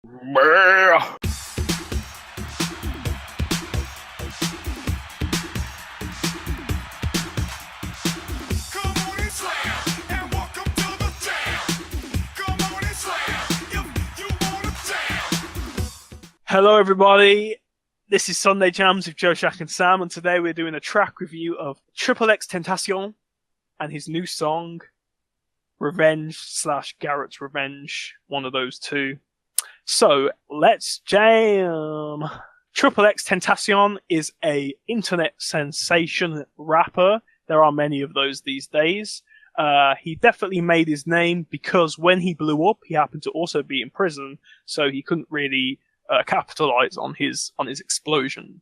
Hello everybody, this is Sunday Jamz with Joe, Shak and Sam, and today we're doing a track review of Xxxtentacion and his new song, Revenge/Garette'S Revenge, one of those two. So, let's jam! Xxxtentacion is a internet sensation rapper. There are many of those these days. He definitely made his name because when he blew up, he happened to also be in prison, so he couldn't really capitalize on his explosion.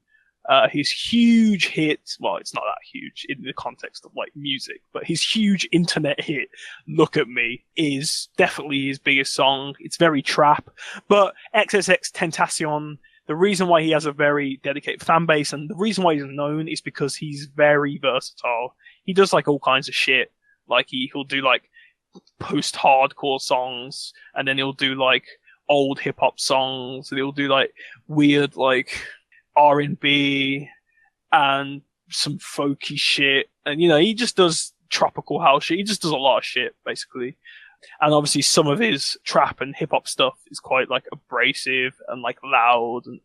His huge hit, well, it's not that huge in the context of like music, but his huge internet hit, Look at Me, is definitely his biggest song. It's very trap, but Xxxtentacion, the reason why he has a very dedicated fan base and the reason why he's known is because he's very versatile. He does like all kinds of shit. Like he'll do like post-hardcore songs, and then he'll do like old hip hop songs, and he'll do like weird like R&B and some folky shit, and you know, he just does tropical house shit. He just does a lot of shit basically, and obviously some of his trap and hip hop stuff is quite like abrasive and like loud and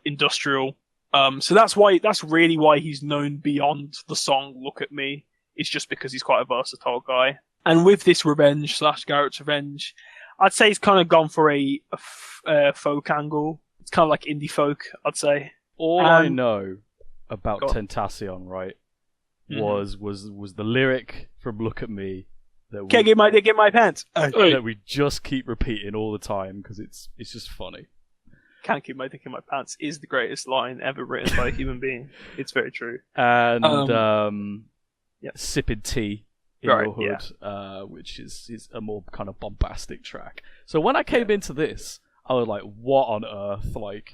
industrial. So that's really why he's known beyond the song Look at Me. It's just because he's quite a versatile guy. And with this Revenge/Garette'S Revenge, I'd say he's kind of gone for a folk angle. It's kind of like indie folk, I'd say. All I know about Xxxtentacion, right, was the lyric from Look at Me that Can't get my dick in my pants. That we just keep repeating all the time because it's just funny. Can't keep my dick in my pants is the greatest line ever written by a human being. It's very true. And sipping tea in your hood, which is a more kind of bombastic track. So when I came into this, I was like, "What on earth?" Like,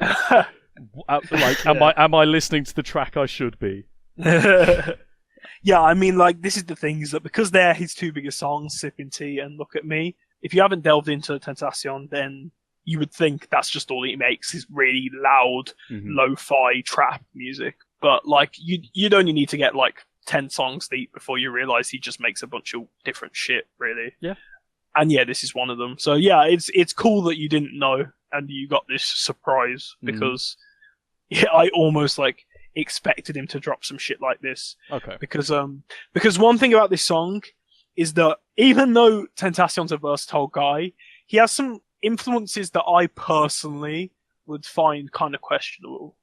am I listening to the track I should be? Yeah, I mean, like, this is the thing, is that because they're his two biggest songs, Sipping Tea and Look at Me, if you haven't delved into Xxxtentacion, then you would think that's just all he makes is really loud, lo-fi trap music. But like, you'd only need to get like 10 songs deep before you realize he just makes a bunch of different shit, really. Yeah. And yeah, this is one of them. So yeah, it's cool that you didn't know and you got this surprise, because I almost like expected him to drop some shit like this. Okay. Because one thing about this song is that even though Tentacion's a versatile guy, he has some influences that I personally would find kind of questionable.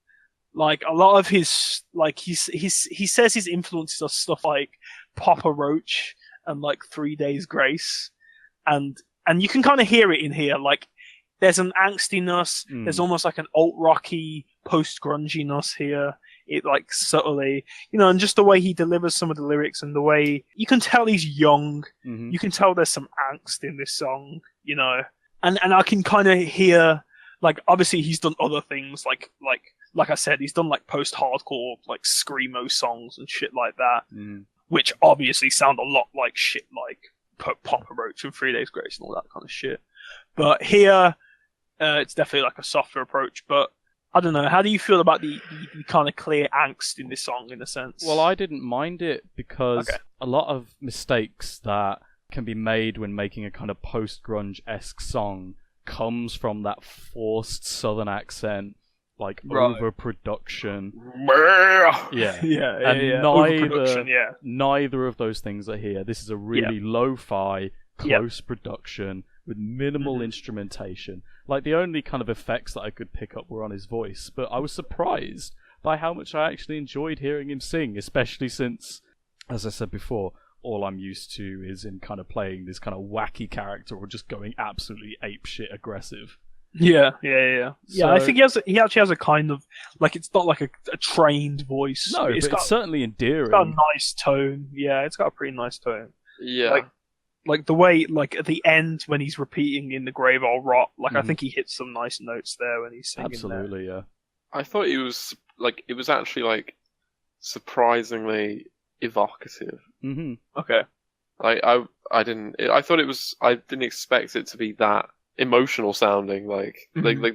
Like, a lot of his, like, he says his influences are stuff like Papa Roach and like 3 Days Grace, and you can kind of hear it in here. Like, there's an angstiness, there's almost like an alt-rocky, post-grunginess here. It like subtly, you know, and just the way he delivers some of the lyrics and the way you can tell he's young. You can tell there's some angst in this song, you know, and I can kind of hear, like, obviously he's done other things like I said, he's done like post-hardcore, like screamo songs and shit like that, which obviously sound a lot like shit like Papa Roach and 3 Days Grace and all that kind of shit. But here, it's definitely like a softer approach. But I don't know, how do you feel about the kind of clear angst in this song, in a sense? Well, I didn't mind it because a lot of mistakes that can be made when making a kind of post-grunge-esque song comes from that forced southern accent, like overproduction. Neither of those things are here. This is a really lo-fi, close production with minimal instrumentation. Like, the only kind of effects that I could pick up were on his voice, but I was surprised by how much I actually enjoyed hearing him sing, especially since, as I said before, all I'm used to is him kind of playing this kind of wacky character or just going absolutely apeshit aggressive. Yeah. So, I think he actually has a kind of, like, it's not like a trained voice. No, but it's certainly endearing. It's got a nice tone. Yeah, it's got a pretty nice tone. Yeah. Like the way, like, at the end when he's repeating in the grave I'll rot, like, I think he hits some nice notes there when he's singing. Absolutely, there. Yeah. I thought it was actually like surprisingly evocative. Okay. Like, I didn't expect it to be that emotional sounding, like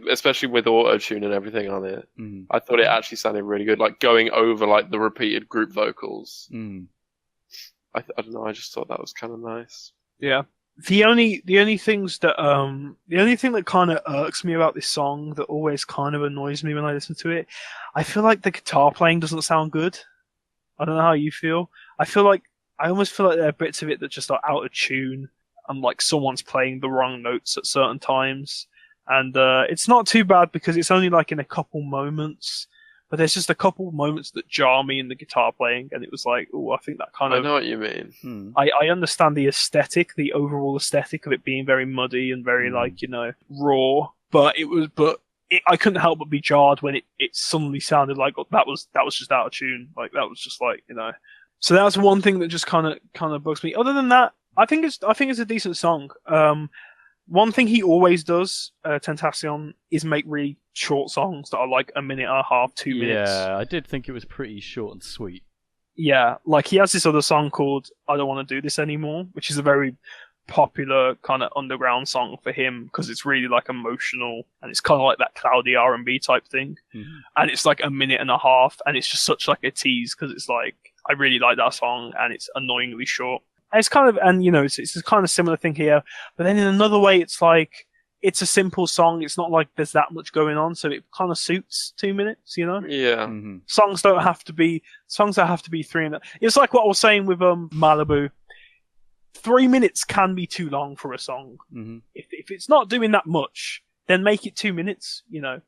especially with auto tune and everything on it. I thought it actually sounded really good, like going over like the repeated group vocals. I don't know, I just thought that was kind of nice. Yeah. The only thing that kind of irks me about this song, that always kind of annoys me when I listen to it, I feel like the guitar playing doesn't sound good. I don't know how you feel. I almost feel like there are bits of it that just are out of tune, and like someone's playing the wrong notes at certain times. And it's not too bad because it's only like in a couple moments. But there's just a couple moments that jar me in the guitar playing, and it was like, oh, I think that kind of... I know what you mean. I understand the aesthetic, the overall aesthetic of it being very muddy and very, like, you know, raw, but I couldn't help but be jarred when it suddenly sounded like that was just out of tune. Like, that was just like, you know... So that's one thing that just kind of bugs me. Other than that, I think it's a decent song. One thing he always does, Xxxtentacion, is make really short songs that are like a minute and a half, 2 minutes. Yeah, I did think it was pretty short and sweet. Yeah, like he has this other song called I Don't Want to Do This Anymore, which is a very popular kind of underground song for him because it's really like emotional and it's kind of like that cloudy R&B type thing. And it's like a minute and a half and it's just such like a tease because it's like, I really like that song and it's annoyingly short. And it's kind of, and you know, it's a kind of similar thing here, but then in another way, it's like, it's a simple song. It's not like there's that much going on, so it kind of suits 2 minutes, you know? Yeah. Songs that have to be 3 minutes. It's like what I was saying with Malibu. 3 minutes can be too long for a song. If it's not doing that much, then make it 2 minutes, you know?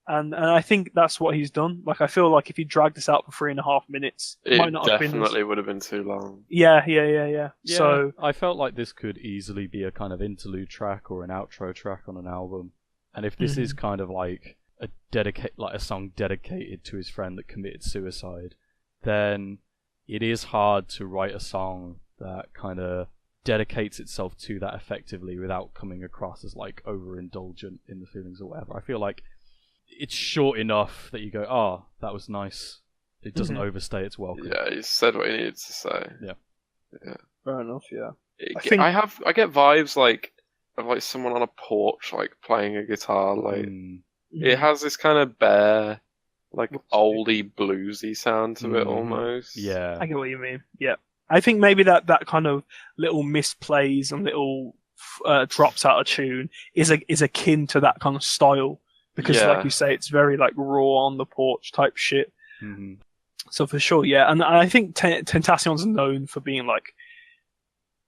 And I think that's what he's done. Like, I feel like if he dragged this out for 3.5 minutes, it might not have been... definitely would have been too long. Yeah. So I felt like this could easily be a kind of interlude track or an outro track on an album. And if this is kind of like a song dedicated to his friend that committed suicide, then it is hard to write a song that kind of dedicates itself to that effectively without coming across as like overindulgent in the feelings or whatever. I feel like it's short enough that you go, oh, that was nice. It doesn't overstay its welcome. Yeah, he said what he needed to say. Yeah. Fair enough, yeah. I get vibes like of like someone on a porch like playing a guitar. Like it has this kind of bare, like oldie bluesy sound to it almost. Yeah. I get what you mean. Yeah. I think maybe that kind of little misplays and little drops out of tune is akin to that kind of style. Because, like you say, it's very, like, raw on the porch type shit. So, for sure, yeah. And I think Xxxtentacion's known for being, like,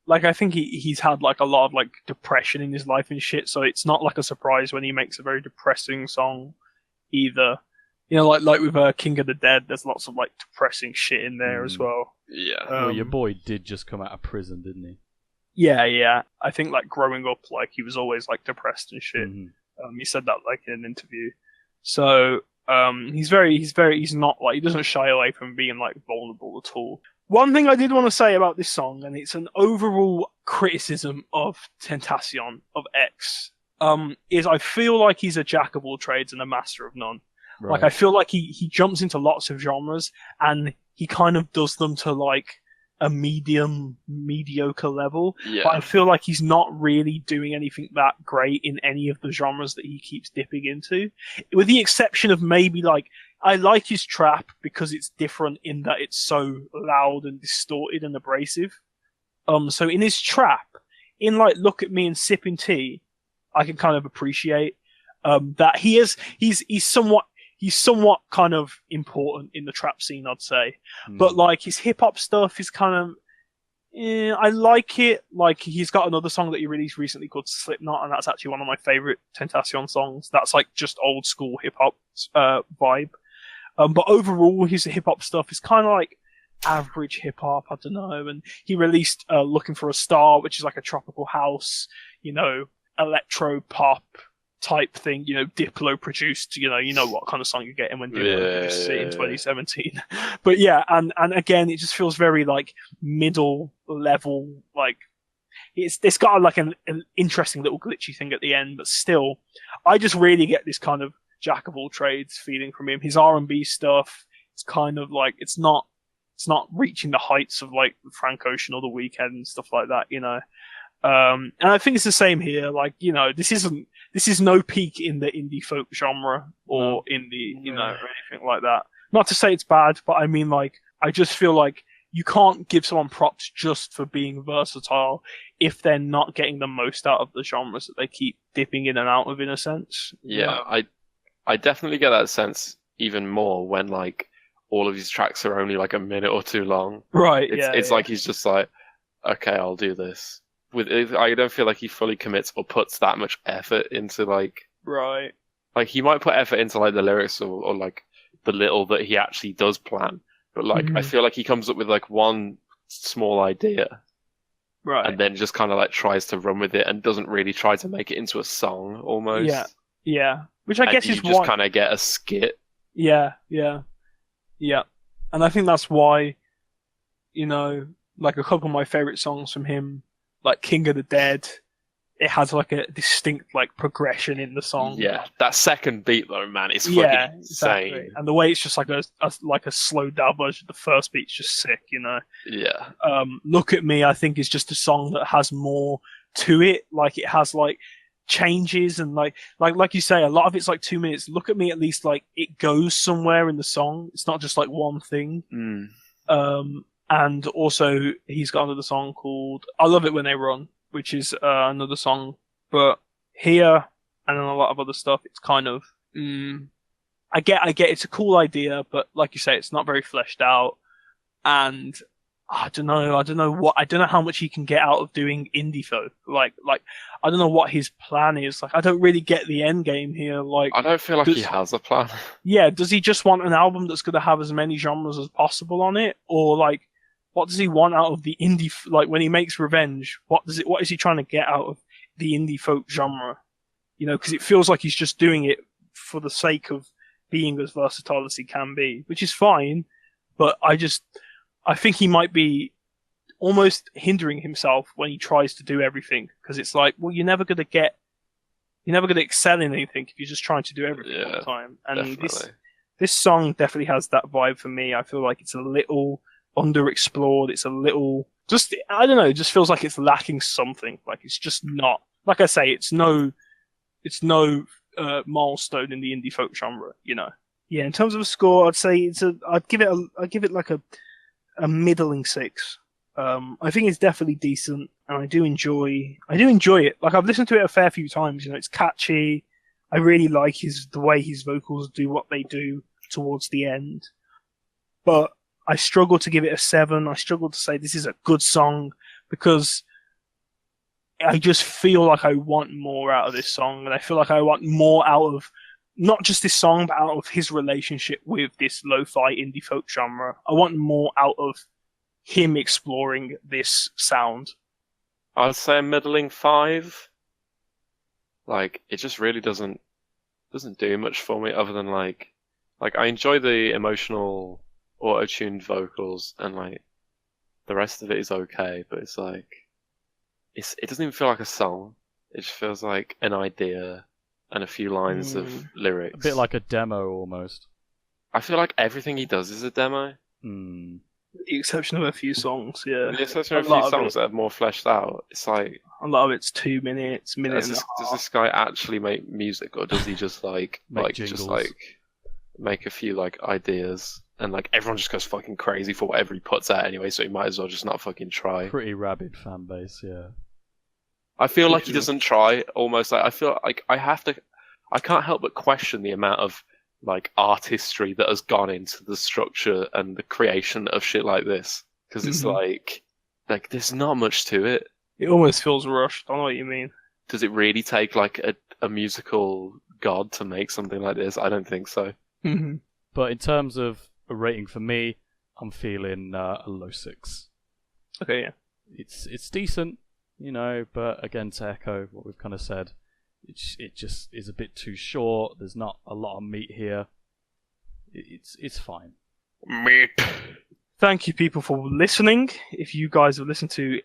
I think he's had, like, a lot of, like, depression in his life and shit. So, it's not, like, a surprise when he makes a very depressing song either. You know, like with King of the Dead, there's lots of, like, depressing shit in there as well. Yeah. Well, your boy did just come out of prison, didn't he? Yeah. I think, like, growing up, like, he was always, like, depressed and shit. He said that like in an interview. So he's not like, he doesn't shy away from being like vulnerable at all. One thing I did want to say about this song, and it's an overall criticism of Xxxtentacion of X, is I feel like he's a jack of all trades and a master of none. Right. Like I feel like he jumps into lots of genres and he kind of does them to like a mediocre level, but I feel like he's not really doing anything that great in any of the genres that he keeps dipping into, with the exception of maybe like I like his trap because it's different in that it's so loud and distorted and abrasive. So in his trap, in like Look at Me and Sipping Tea, I can kind of appreciate that he's somewhat kind of important in the trap scene, I'd say. But like his hip hop stuff is kind of, I like it. Like he's got another song that he released recently called Slipknot, and that's actually one of my favorite Xxxtentacion songs. That's like just old school hip hop vibe. But overall, his hip hop stuff is kind of like average hip hop. I don't know. And he released Looking for a Star, which is like a tropical house, you know, electro pop type thing, you know, Diplo produced, you know what kind of song you're getting when Diplo produced it in 2017. But yeah, and again, it just feels very like middle level, like it's got like an interesting little glitchy thing at the end, but still, I just really get this kind of jack of all trades feeling from him. His R&B stuff, it's kind of like, it's not reaching the heights of like Frank Ocean or The Weeknd and stuff like that, you know. And I think it's the same here. Like, you know, this is no peak in the indie folk genre or indie, you know, or anything like that. Not to say it's bad, but I mean, like, I just feel like you can't give someone props just for being versatile if they're not getting the most out of the genres that they keep dipping in and out of, in a sense. Yeah, I definitely get that sense even more when, like, all of his tracks are only like a minute or two long. Right, it's like he's just like, okay, I'll do this. I don't feel like he fully commits or puts that much effort into, like... Right. Like, he might put effort into, like, the lyrics or like, the little that he actually does plan. But, like, I feel like he comes up with, like, one small idea. Right. And then just kind of, like, tries to run with it and doesn't really try to make it into a song, almost. Yeah. Yeah. Which I guess is why... you just kind of get a skit. Yeah. And I think that's why, you know, like, a couple of my favourite songs from him, like King of the Dead, it has like a distinct like progression in the song. Yeah, that second beat though, man, is fucking insane. Exactly. And the way it's just like a slowed down version. The first beat's just sick, you know. Yeah. Look at Me, I think, is just a song that has more to it. Like, it has like changes and like you say, a lot of it's like 2 minutes. Look at Me, at least, like, it goes somewhere in the song. It's not just like one thing. And also he's got another song called I Love It When They Run, which is another song. But here and on a lot of other stuff, it's kind of I get it's a cool idea, but like you say, it's not very fleshed out. And I don't know how much he can get out of doing indie folk. Like I don't know what his plan is. Like, I don't really get the end game here. Like, I don't feel like he has a plan. Yeah, does he just want an album that's going to have as many genres as possible on it, or like, what does he want out of the indie? Like, when he makes Revenge, what is he trying to get out of the indie folk genre? You know, because it feels like he's just doing it for the sake of being as versatile as he can be, which is fine. But I think he might be almost hindering himself when he tries to do everything, because it's like, well, you're never going to excel in anything if you're just trying to do everything all the time. And this song definitely has that vibe for me. I feel like it's a little underexplored. It's a little, just, I don't know, it just feels like it's lacking something. Like, it's just not, like I say, it's no milestone in the indie folk genre, you know. Yeah, in terms of a score, I'd say I'd give it like a middling 6. I think it's definitely decent, and I do enjoy it. Like, I've listened to it a fair few times. You know, it's catchy. I really like the way his vocals do what they do towards the end. But I struggle to give it a 7. I struggle to say this is a good song, because I just feel like I want more out of this song, and I feel like I want more out of not just this song, but out of his relationship with this lo-fi indie folk genre. I want more out of him exploring this sound. I'd say a middling 5. Like, it just really doesn't do much for me, other than like I enjoy the emotional auto-tuned vocals, and like the rest of it is okay, but it's like it doesn't even feel like a song. It just feels like an idea and a few lines of lyrics. A bit like a demo, almost. I feel like everything he does is a demo. With the exception of a few songs, yeah. With the exception of a few songs that are more fleshed out. It's like, a lot of it's 2 minutes, minute and a half. Does this guy actually make music, or does he just like make a few like ideas, and like everyone just goes fucking crazy for whatever he puts out anyway, so he might as well just not fucking try. Pretty rabid fan base, yeah. I feel like he doesn't try, almost. Like, I feel like I can't help but question the amount of like artistry that has gone into the structure and the creation of shit like this, because it's like there's not much to it. It almost feels rushed. I know what you mean. Does it really take like a musical god to make something like this? I don't think so. But in terms of a rating for me, I'm feeling a low 6. Okay, yeah. It's decent, you know, but again, to echo what we've kind of said, it just is a bit too short. There's not a lot of meat here. It's fine. Meat. Thank you, people, for listening. If you guys have listened to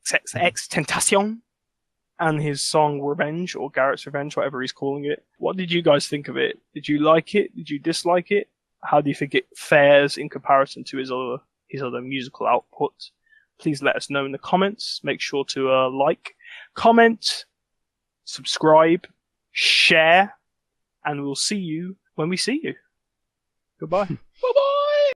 Xxxtentacion and his song Revenge, or Garette'S Revenge, whatever he's calling it, what did you guys think of it? Did you like it? Did you dislike it? How do you think it fares in comparison to his other musical output? please let us know in the comments. Make sure to like, comment, subscribe, share, and we'll see you when we see you. Goodbye. Bye-bye.